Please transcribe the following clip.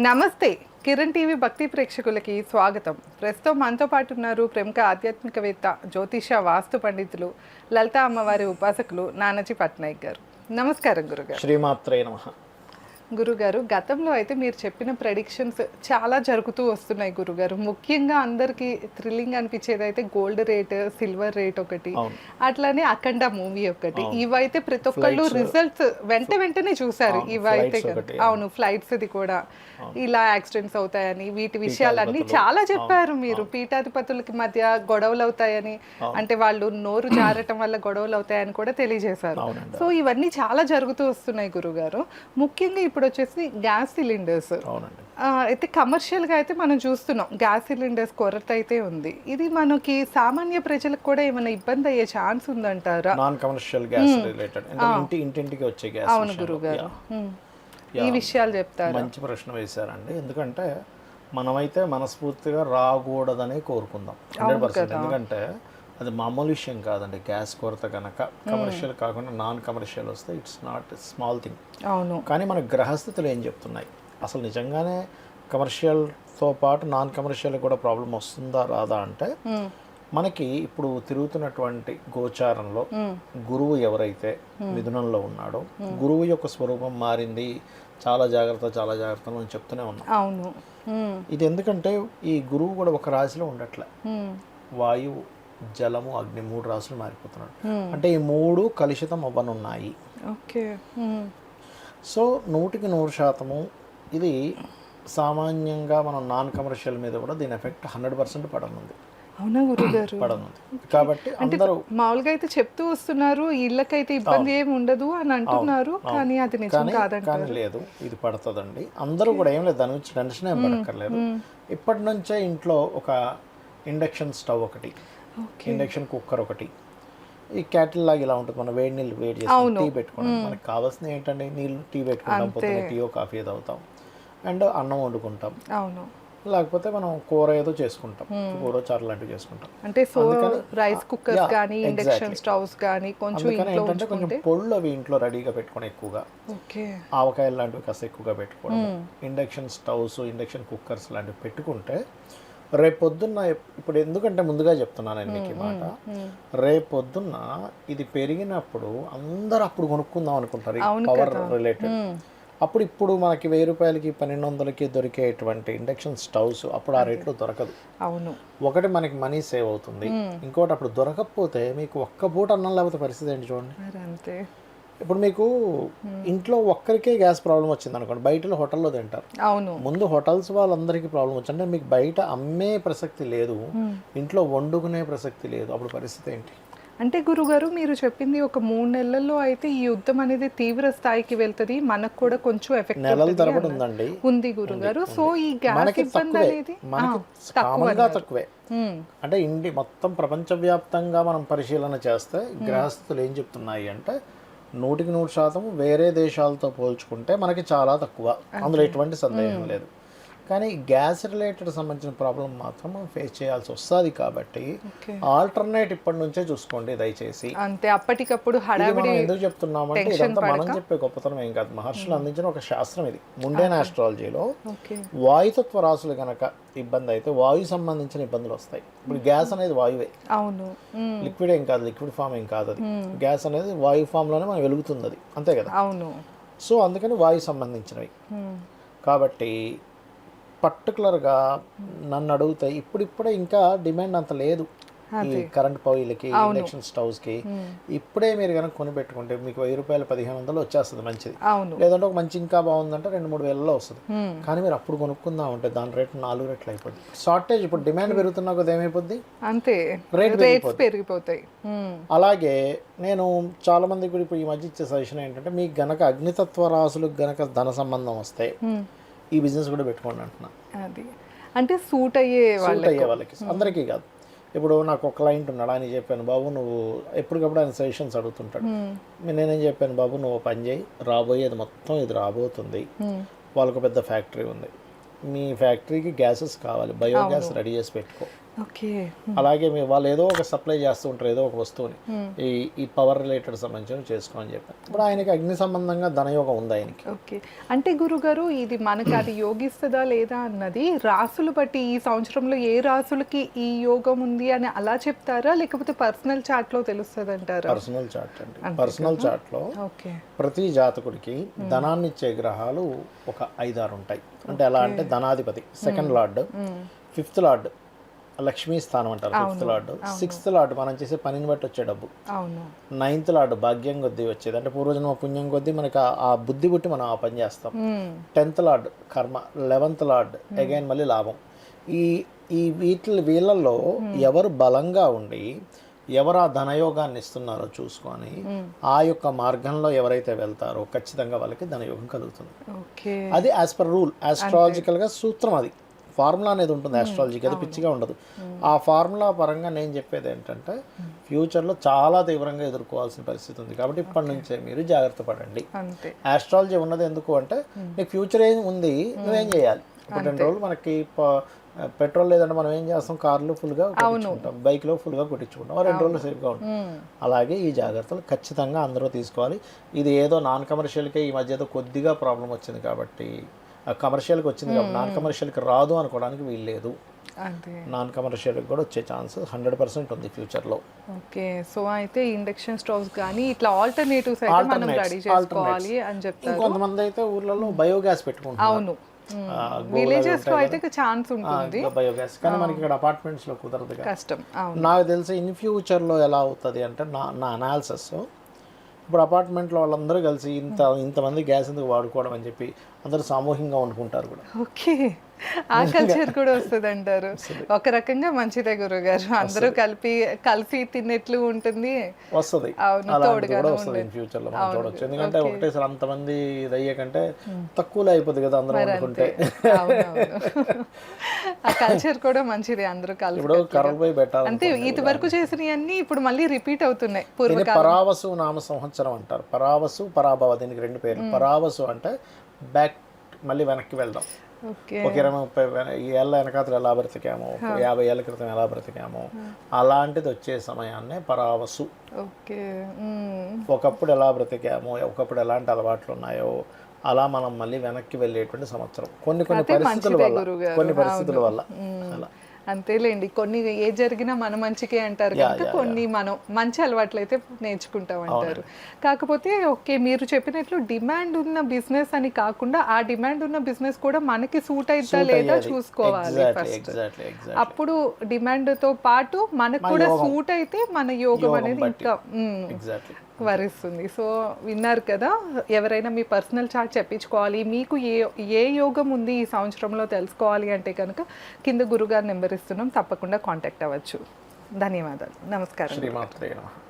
నమస్తే. కిరణ్ టీవీ భక్తి ప్రేక్షకులకి స్వాగతం. ప్రస్తుతం మనతో పాటు ఉన్నారు ప్రముఖ ఆధ్యాత్మికవేత్త, జ్యోతిష వాస్తు పండితులు, లలితా అమ్మవారి ఉపాసకులు నానాజీ పట్నాయక్ గారు. నమస్కారం గురుగారు. శ్రీమాత్రే నమః. గురుగారు, గతంలో అయితే మీరు చెప్పిన ప్రెడిక్షన్స్ చాలా జరుగుతూ వస్తున్నాయి గురుగారు. ముఖ్యంగా అందరికీ థ్రిల్లింగ్ అనిపించేది అయితే గోల్డ్ రేట్, సిల్వర్ రేట్ ఒకటి, అట్లానే అఖండ మూవీ ఒకటి. ఇవైతే ప్రతి ఒక్కళ్ళు రిజల్ట్స్ వెంటనే చూసారు. ఇవైతే అవును, ఫ్లైట్స్ ఇది కూడా ఇలా యాక్సిడెంట్స్ అవుతాయని, వీటి విషయాలన్నీ చాలా చెప్పారు మీరు. పీఠాధిపతులకి మధ్య గొడవలు అవుతాయని, అంటే వాళ్ళు నోరు జారటం వల్ల గొడవలు అవుతాయని కూడా తెలియజేశారు. సో ఇవన్నీ చాలా జరుగుతూ వస్తున్నాయి గురుగారు. ముఖ్యంగా ఇప్పుడు వచ్చేసి గ్యాస్ సిలిండర్స్ అయితే కమర్షియల్గా అయితే మనం చూస్తున్నాం, గ్యాస్ సిలిండర్స్ కొరత అయితే ఉంది. ఇది మనకి సామాన్య ప్రజలకు కూడా ఏమైనా ఇబ్బంది అయ్యే ఛాన్స్ ఉందంటారా? నాన్ కమర్షియల్ గ్యాస్ రిలేటెడ్, ఇంటింటికి వచ్చే గ్యాస్. అవును గురుగారు, ఈ విషయాలు చెప్తారు. మంచి ప్రశ్న వేశారండి. ఎందుకంటే మనమైతే మనస్ఫూర్తిగా రాకూడదని కోరుకుందాం 100%. ఎందుకంటే అది మామూలు విషయం కాదండి. గ్యాస్ కొరత కనుక కమర్షియల్ కాకుండా నాన్ కమర్షియల్ వస్తే ఇట్స్ నాట్ స్మాల్ థింగ్. అవును. కానీ మన గ్రహస్థితులు ఏం చెప్తున్నాయి, అసలు నిజంగానే కమర్షియల్తో పాటు నాన్ కమర్షియల్ కూడా ప్రాబ్లం వస్తుందా రాదా అంటే, మనకి ఇప్పుడు తిరుగుతున్నటువంటి గోచారంలో గురువు ఎవరైతే మిథునంలో ఉన్నాడో, గురువు యొక్క స్వరూపం మారింది, చాలా జాగ్రత్త మనం చెప్తూనే ఉన్నాం. అవును. ఇది ఎందుకంటే ఈ గురువు కూడా ఒక రాశిలో ఉండట్లే, వాయువు, జలము, అగ్ని 3 రాశులు మారిపోతున్నాడు. అంటే ఈ 3 కలుషితం అవ్వనున్నాయి. ఓకే. సో 100% ఇది సామాన్యంగా మనం నాన్ కమర్షియల్ మీద కూడా దీని ఎఫెక్ట్ 100% పడనుంది. అవునా గురుగారు? పడనుంది. కాబట్టి అందరూ మామూలుగా అయితే చెప్తూ వస్తున్నారు, ఇళ్ళకైతే ఇబ్బంది ఏమి ఉండదు అని అంటున్నారు, కానీ అది నిజం కాదంటారు. కానీ లేదు, ఇది పడుతుందండి. అందరూ కూడా ఏం లేదు, దాని గురించి టెన్షన్ ఏం పడక్కర్లేదు. ఇప్పటి నుంచే ఇంట్లో ఒక ఇండక్షన్ స్టవ్ ఒకటి, ఇండక్షన్ కుక్కర్ ఒకటి, ఈ క్యాటిల్ లాగా ఇలా ఉంటుంది. మనం వేడి నీళ్ళు వేడి చేసి టీ పెట్టుకుంటాం. మనకు కావాల్సిన ఏంటంటే నీళ్ళు, టీ పెట్టుకుంటాం, పొద్దున్న టీయో కాఫీ ఏదో అవుతాం, అండ్ అన్నం వండుకుంటాం. అవును. లేకపోతే మనం కూర ఏదో చేసుకుంటాం, కూర చారు లాంటివి చేసుకుంటాం. అంటే సో రైస్ కుక్కర్స్ కానీ ఇండక్షన్ స్టవ్స్ కానీ కొంచెం ఏంటంటే కొంచెం పొళ్ళు అవి ఇంట్లో రెడీగా పెట్టుకోవడం, ఎక్కువగా ఆవకాయలు లాంటివి కాస్త ఎక్కువగా పెట్టుకోవడం, ఇండక్షన్ స్టవ్స్, ఇండక్షన్ కుక్కర్స్ లాంటివి పెట్టుకుంటే రేపొద్దున్న, ఇప్పుడు ఎందుకంటే ముందుగా చెప్తున్నాను మీకు మాట, రేపొద్దున్న ఇది పెరిగినప్పుడు అందరూ అప్పుడు కొనుక్కుందాం అనుకుంటారు పవర్ రిలేటెడ్. అప్పుడు ఇప్పుడు మనకి 1000 రూపాయలకి 1200కి దొరికేటువంటి ఇండక్షన్ స్టవ్స్ అప్పుడు ఆ రేట్లో దొరకదు. అవును. ఒకటి మనకి మనీ సేవ్ అవుతుంది, ఇంకోటి అప్పుడు దొరకకపోతే మీకు ఒక్క పూట అన్నం లేకపోతే పరిస్థితి ఏంటి చూడండి. అంతే. ఇప్పుడు మీకు ఇంట్లో ఒక్కరికే గ్యాస్ ప్రాబ్లం వచ్చింది అనుకోండి, బయటలో హోటల్లో తింటారు. అవును. ముందు హోటల్స్ వాళ్ళందరికీ ప్రాబ్లం వచ్చిందంటే మీకు బయట అమ్మే ప్రసక్తి లేదు, ఇంట్లో వండుకునే ప్రసక్తి లేదు, అప్పుడు పరిస్థితి ఏంటి? అంటే గురుగారు, మీరు చెప్పింది ఒక 3 నెలల్లో అయితే ఈ యుద్ధం అనేది తీవ్ర స్థాయికి వెళ్తుంది, మనకు కూడా కొంచెం ఎఫెక్ట్ నెలల తరబడి ఉందండి ఉంది గురుగారు. సో ఈ గ్యాస్ ఇబ్బంది అనేది కామన్గా తక్కువే. అంటే మొత్తం ప్రపంచవ్యాప్తంగా మనం పరిశీలన చేస్తే గ్రహస్థితులు ఏం చెప్తున్నాయి అంటే 100% వేరే దేశాలతో పోల్చుకుంటే మనకి చాలా తక్కువ, అందులో ఎటువంటి సందేహం లేదు. కానీ గ్యాస్ రిలేటెడ్ సంబంధించిన ప్రాబ్లం మాత్రం మనం ఫేస్ చేయాల్సి వస్తుంది. కాబట్టి ఆల్టర్నేట్ ఇప్పటి నుంచే చూసుకోండి దయచేసి. అంతే, అప్పటికప్పుడు హడావిడి. ఎందుకు చెప్తున్నామంటే ఇదంతా మనం చెప్పే గొప్పతనం ఏం కాదు, మహర్షులు అందించిన ఒక శాస్త్రం ఇది. ముండేన్ ఆస్ట్రాలజీలో వాయుతత్వ రాశులు గనక ఇబ్బంది అయితే వాయు సంబంధించిన ఇబ్బందులు వస్తాయి. ఇప్పుడు గ్యాస్ అనేది వాయువే, అవును, లిక్విడ్ ఏం కాదు, లిక్విడ్ ఫామ్ ఏం కాదు అది. గ్యాస్ అనేది వాయు ఫామ్ లోనే మనం వెలుగుతుంది, అది అంతే కదా. అవును. సో అందుకని వాయు సంబంధించినవి. కాబట్టి పర్టికులర్గా నన్ను అడిగితే ఇప్పుడిప్పుడే ఇంకా డిమాండ్ అంత లేదు ఈ కరెంట్ పొయ్యిలకి, ఇండక్షన్ స్టవ్స్కి. ఇప్పుడే మీరు కనుక కొని పెట్టుకుంటే మీకు 1000 రూపాయలు 1500 వచ్చేస్తుంది, మంచిది. లేదంటే ఒక మంచి ఇంకా బాగుందంటే 2-3 వేలలో వస్తుంది. కానీ మీరు అప్పుడు కొనుక్కుందాం అంటే దాని రేటు 4 రెట్లు అయిపోద్ది. షార్టేజ్, ఇప్పుడు డిమాండ్ పెరుగుతున్నా కొద్ది ఏమైపోద్ది, అంతే రేట్ పెరిగిపోతాయి. అలాగే నేను చాలా మందికి కూడా ఇప్పుడు ఈ మధ్య ఇచ్చే సజెషన్ ఏంటంటే, మీకు గనక అగ్నితత్వ రాశులకు గనక ధన సంబంధం వస్తే ఈ బిజినెస్ కూడా పెట్టుకోండి అంటున్నా. అది అంటే సూట్ అయ్యే వాళ్ళకి, అందరికీ కాదు. ఇప్పుడు నాకు ఒక క్లయింట్ ఉన్నాడు, ఆయన చెప్పాను, బాబు నువ్వు ఎప్పటికప్పుడు ఆయన సజెషన్స్ అడుగుతుంటాడు. నేనేం చెప్పాను, బాబు నువ్వు పని చేయి, రాబోయేది మొత్తం ఇది రాబోతుంది, వాళ్ళకు పెద్ద ఫ్యాక్టరీ ఉంది, మీ ఫ్యాక్టరీకి గ్యాసెస్ కావాలి, బయోగ్యాస్ రెడీ చేసి పెట్టుకో. ఓకే. అలాగే వాళ్ళు ఏదో ఒక సప్లై చేస్తూ ఉంటారు ఏదో ఒక వస్తువుని, ఈ పవర్ రిలేటెడ్ సంబంధించి చేసుకోమని చెప్పాను. ఇప్పుడు ఆయనకి అగ్ని సంబంధంగా ధనయోగం ఉంది ఆయనకి. ఓకే. అంటే గురుగారు ఇది మనకి అది యోగిస్తుందా లేదా అన్నది రాసులు బట్టి ఈ సంవత్సరంలో ఏ రాసులకి ఈ యోగం ఉంది అని అలా చెప్తారా, లేకపోతే పర్సనల్ చార్ట్ లో తెలుస్తుంది అంటారా? పర్సనల్ చార్ట్ అండి. పర్సనల్ చార్ట్ లో ఓకే. ప్రతి జాతకుడికి ధనాన్ని ఇచ్చే గ్రహాలు ఒక 5-6 ఉంటాయి. అంటే ఎలా అంటే ధనాధిపతి second lord, fifth lord Lakshmi స్థానం అంటారు, ఫిఫ్త్ లార్డ్, సిక్స్త్ లార్డ్ మనం చేసే పనిని బట్టి వచ్చే డబ్బు, నైన్త్ లార్డ్ భాగ్యం కొద్దీ వచ్చేది, అంటే పూర్వజన్మ పుణ్యం కొద్దీ మనకి ఆ బుద్ధి పుట్టి మనం ఆ పని చేస్తాం. 10th లార్డ్ కర్మ, 11th లార్డ్ అగైన్ మళ్ళీ లాభం. ఈ వీళ్ళల్లో ఎవరు బలంగా ఉండి ఎవరు ఆ ధనయోగాన్ని ఇస్తున్నారో చూసుకొని ఆ యొక్క మార్గంలో ఎవరైతే వెళ్తారో ఖచ్చితంగా వాళ్ళకి ధనయోగం కలుగుతుంది. అది యాజ్ పర్ రూల్, ఆస్ట్రాలజికల్గా సూత్రం, అది ఫార్ములా అనేది ఉంటుంది ఆస్ట్రాలజీకి, అది పిచ్చిగా ఉండదు. ఆ ఫార్ములా పరంగా నేను చెప్పేది ఏంటంటే ఫ్యూచర్లో చాలా తీవ్రంగా ఎదుర్కోవాల్సిన పరిస్థితి ఉంది. కాబట్టి ఇప్పటి నుంచే మీరు జాగ్రత్త పడండి. ఆస్ట్రాలజీ ఉన్నది ఎందుకు అంటే నీకు ఫ్యూచర్ ఏం ఉంది, నువ్వేం చేయాలి. ఇప్పుడు 2 రోజులు మనకి పెట్రోల్ లేదంటే మనం ఏం చేస్తాం, కార్లు ఫుల్గా కొట్టించుకుంటాం, బైక్లో ఫుల్గా కొట్టించుకుంటాం, 2 రోజులు సేఫ్గా ఉంటాం. అలాగే ఈ జాగ్రత్తలు ఖచ్చితంగా అందరూ తీసుకోవాలి. ఇది ఏదో నాన్ కమర్షియల్కే ఈ మధ్య ఏదో కొద్దిగా ప్రాబ్లం వచ్చింది కాబట్టి కమర్షియల్కి వచ్చింది కాబట్టి నాన్ కమర్షియల్కి రాదు అనుకోవడానికి వీల్లేదు. నాన్ కమర్షియల్కి కూడా వచ్చే ఛాన్స్ 100% ఉంది ఫ్యూచర్లో. ఓకే. సో అయితే ఇండక్షన్ స్టవ్స్ కానీ ఇట్లా ఆల్టర్నేటివ్స్ అయితే మనం రెడీ చేసుకోవాలి అని చెప్తారు. కొంతమంది అయితే ఊర్లలో బయోగ్యాస్ పెట్టుకుంటారు. అవును, విలేజెస్ లో అయితే ఛాన్స్ ఉంటుంది బయోగ్యాస్, కానీ మనకి ఇక్కడ అపార్ట్మెంట్స్ లో కుదరదు, కష్టం. నాకు తెలిసి ఇన్ ఫ్యూచర్ లో ఎలా అవుతుంది అంటే నా అనాలిసిస్, ఇప్పుడు అపార్ట్మెంట్లో వాళ్ళందరూ కలిసి ఇంతమంది గ్యాస్ ఎందుకు వాడుకోవడం అని చెప్పి అందరూ సామూహికంగా వండుకుంటారు కూడా. ఓకే. ఆ కల్చర్ కూడా వస్తుంది అంటారు. ఒక రకంగా మంచిదే గురుగారు, అందరూ కలిసి తిన్నట్లు ఉంటుంది, వస్తుంది. కూడా వస్తుంది ఇన్ ఫ్యూచర్ లో మనం చూడొచ్చు. ఎందుకంటే ఒకటేసారి అంతమంది ఇది అయ్యే కంటే తక్కువలో అయిపోతుంది కదా అందరూ వండుకుంటే. ఆ కల్చర్ కూడా మంచిదే, అందరూ కలిసి. ఇప్పుడు కర్రలపై పెట్టాలి అంటే ఇది వరకు చేసినవన్నీ ఇప్పుడు మళ్ళీ రిపీట్ అవుతున్నాయి. పరావసు నామ సంవత్సరం అంటారు. పరావసు పరాభవ, దీనికి 2 పేర్లు. పరావసు అంటే బ్యాక్, మళ్ళీ వెనక్కి వెళ్దాం. ఒక 20-30 ఏళ్ళ వెనకాతలు ఎలా బ్రతికామో, 50 ఏళ్ళ క్రితం ఎలా బ్రతికామో అలాంటిది వచ్చే సమయాన్నే పరావసు. ఒకప్పుడు ఎలా బ్రతికామో, ఒకప్పుడు ఎలాంటి అలవాట్లు ఉన్నాయో అలా మనం మళ్ళీ వెనక్కి వెళ్ళేటువంటి సంవత్సరం. కొన్ని పరిస్థితుల వల్ల అలా. అంతేలేండి, కొన్ని ఏ జరిగినా మన మంచికే అంటారు కనుక కొన్ని మనం మంచి అలవాట్లు అయితే నేర్చుకుంటాం అంటారు. కాకపోతే ఓకే, మీరు చెప్పినట్లు డిమాండ్ ఉన్న బిజినెస్ అని కాకుండా ఆ డిమాండ్ ఉన్న బిజినెస్ కూడా మనకి సూట్ అవుతా లేదా చూసుకోవాలి ఫస్ట్. అప్పుడు డిమాండ్ తో పాటు మనకు కూడా సూట్ అయితే మన యోగం అనేది ఇంకా వరిస్తుంది. సో విన్నారు కదా, ఎవరైనా మీ పర్సనల్ చార్ట్ చెప్పించుకోవాలి, మీకు ఏ యోగం ఉంది ఈ సంవత్సరంలో తెలుసుకోవాలి అంటే కనుక కింద గురుగారు నెంబర్ ఇస్తున్నాం, తప్పకుండా కాంటాక్ట్ అవ్వచ్చు. ధన్యవాదాలు. నమస్కారం.